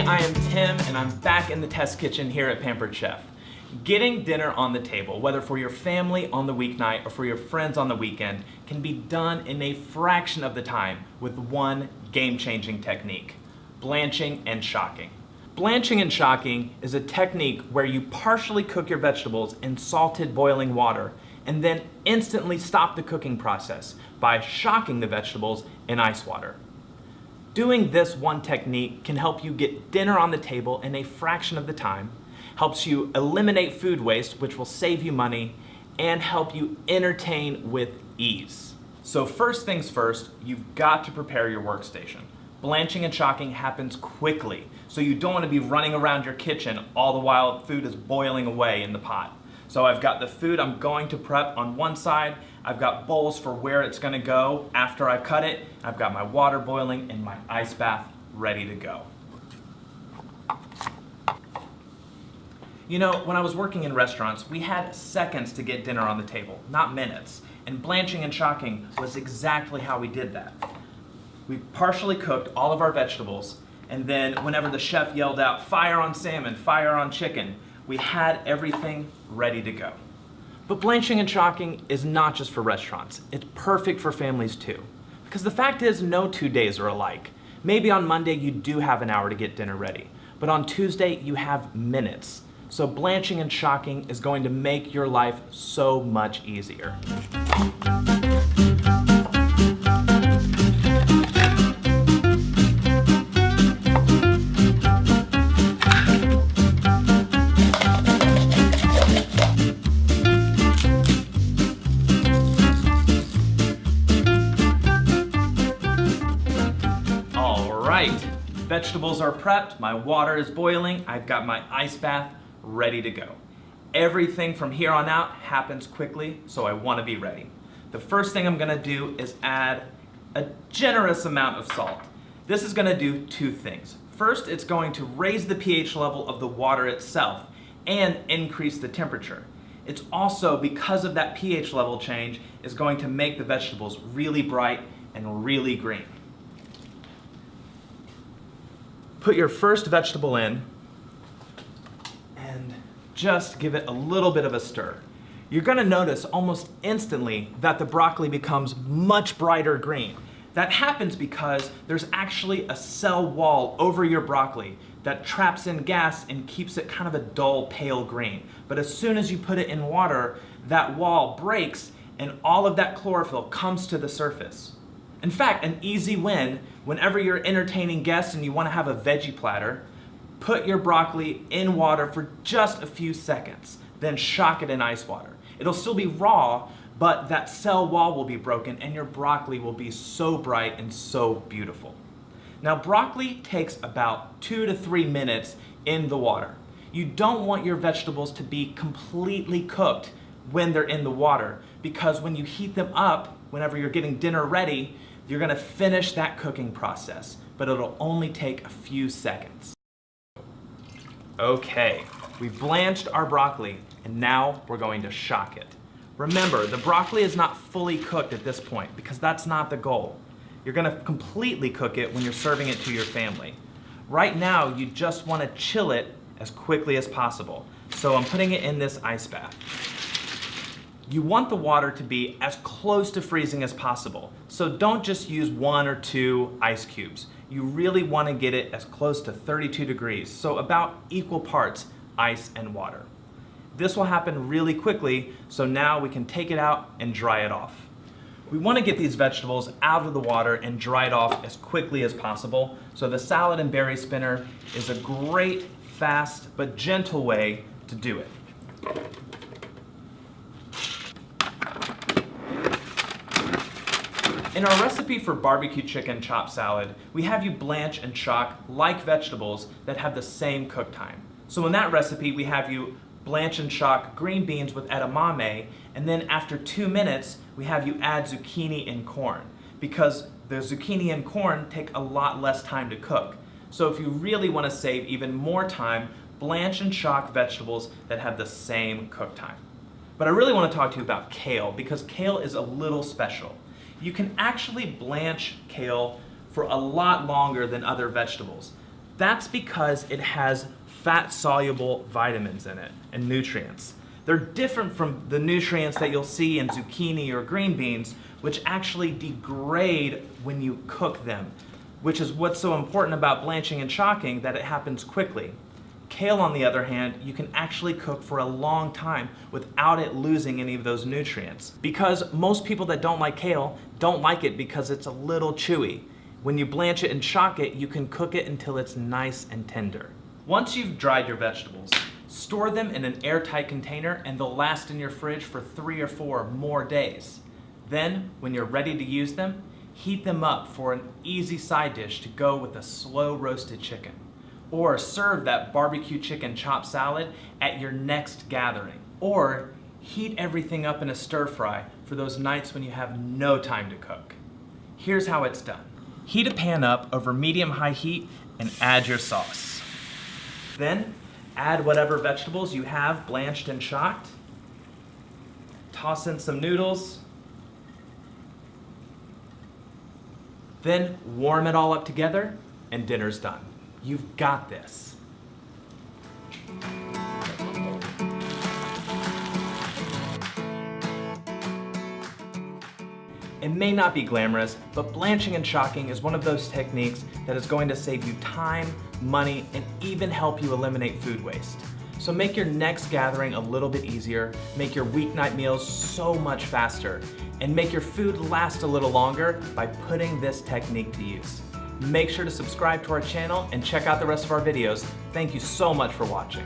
I am Tim, and I'm back in the test kitchen here at Pampered Chef. Getting dinner on the table, whether for your family on the weeknight or for your friends on the weekend, can be done in a fraction of the time with one game-changing technique: blanching and shocking. Blanching and shocking is a technique where you partially cook your vegetables in salted boiling water and then instantly stop the cooking process by shocking the vegetables in ice water. Doing this one technique can help you get dinner on the table in a fraction of the time, helps you eliminate food waste, which will save you money, and help you entertain with ease. So first things first, you've got to prepare your workstation. Blanching and shocking happens quickly, so you don't want to be running around your kitchen all the while food is boiling away in the pot. So I've got the food I'm going to prep on one side, I've got bowls for where it's going to go after I've cut it, I've got my water boiling and my ice bath ready to go. You know, when I was working in restaurants, we had seconds to get dinner on the table, not minutes. And blanching and shocking was exactly how we did that. We partially cooked all of our vegetables, and then whenever the chef yelled out, "Fire on salmon, fire on chicken," we had everything ready to go. But blanching and shocking is not just for restaurants. It's perfect for families too. Because the fact is, no 2 days are alike. Maybe on Monday you do have an hour to get dinner ready, but on Tuesday you have minutes. So blanching and shocking is going to make your life so much easier. Vegetables are prepped, my water is boiling, I've got my ice bath ready to go. Everything from here on out happens quickly, so I want to be ready. The first thing I'm going to do is add a generous amount of salt. This is going to do two things. First, it's going to raise the pH level of the water itself and increase the temperature. It's also, because of that pH level change, is going to make the vegetables really bright and really green. Put your first vegetable in and just give it a little bit of a stir. You're going to notice almost instantly that the broccoli becomes much brighter green. That happens because there's actually a cell wall over your broccoli that traps in gas and keeps it kind of a dull pale green. But as soon as you put it in water, that wall breaks and all of that chlorophyll comes to the surface. In fact, an easy win, whenever you're entertaining guests and you want to have a veggie platter, put your broccoli in water for just a few seconds, then shock it in ice water. It'll still be raw, but that cell wall will be broken and your broccoli will be so bright and so beautiful. Now, broccoli takes about 2 to 3 minutes in the water. You don't want your vegetables to be completely cooked when they're in the water, because when you heat them up, whenever you're getting dinner ready, you're going to finish that cooking process, but it'll only take a few seconds. Okay, we've blanched our broccoli, and now we're going to shock it. Remember, the broccoli is not fully cooked at this point, because that's not the goal. You're going to completely cook it when you're serving it to your family. Right now, you just want to chill it as quickly as possible. So I'm putting it in this ice bath. You want the water to be as close to freezing as possible. So don't just use 1 or 2 ice cubes. You really want to get it as close to 32 degrees, so about equal parts ice and water. This will happen really quickly, so now we can take it out and dry it off. We want to get these vegetables out of the water and dry it off as quickly as possible, so the salad and berry spinner is a great, fast, but gentle way to do it. In our recipe for barbecue chicken chopped salad, we have you blanch and shock like vegetables that have the same cook time. So in that recipe, we have you blanch and shock green beans with edamame, and then after 2 minutes, we have you add zucchini and corn, because the zucchini and corn take a lot less time to cook. So if you really want to save even more time, blanch and shock vegetables that have the same cook time. But I really want to talk to you about kale, because kale is a little special. You can actually blanch kale for a lot longer than other vegetables. That's because it has fat-soluble vitamins in it and nutrients. They're different from the nutrients that you'll see in zucchini or green beans, which actually degrade when you cook them, which is what's so important about blanching and chocking, that it happens quickly. Kale, on the other hand, you can actually cook for a long time without it losing any of those nutrients. Because most people that don't like kale don't like it because it's a little chewy. When you blanch it and chock it, you can cook it until it's nice and tender. Once you've dried your vegetables, store them in an airtight container and they'll last in your fridge for 3 or 4 more days. Then, when you're ready to use them, heat them up for an easy side dish to go with a slow roasted chicken. Or serve that barbecue chicken chopped salad at your next gathering. Or heat everything up in a stir fry for those nights when you have no time to cook. Here's how it's done. Heat a pan up over medium-high heat and add your sauce. Then add whatever vegetables you have blanched and chopped. Toss in some noodles. Then warm it all up together and dinner's done. You've got this. It may not be glamorous, but blanching and chocking is one of those techniques that is going to save you time, money, and even help you eliminate food waste. So make your next gathering a little bit easier, make your weeknight meals so much faster, and make your food last a little longer by putting this technique to use. Make sure to subscribe to our channel and check out the rest of our videos. Thank you so much for watching.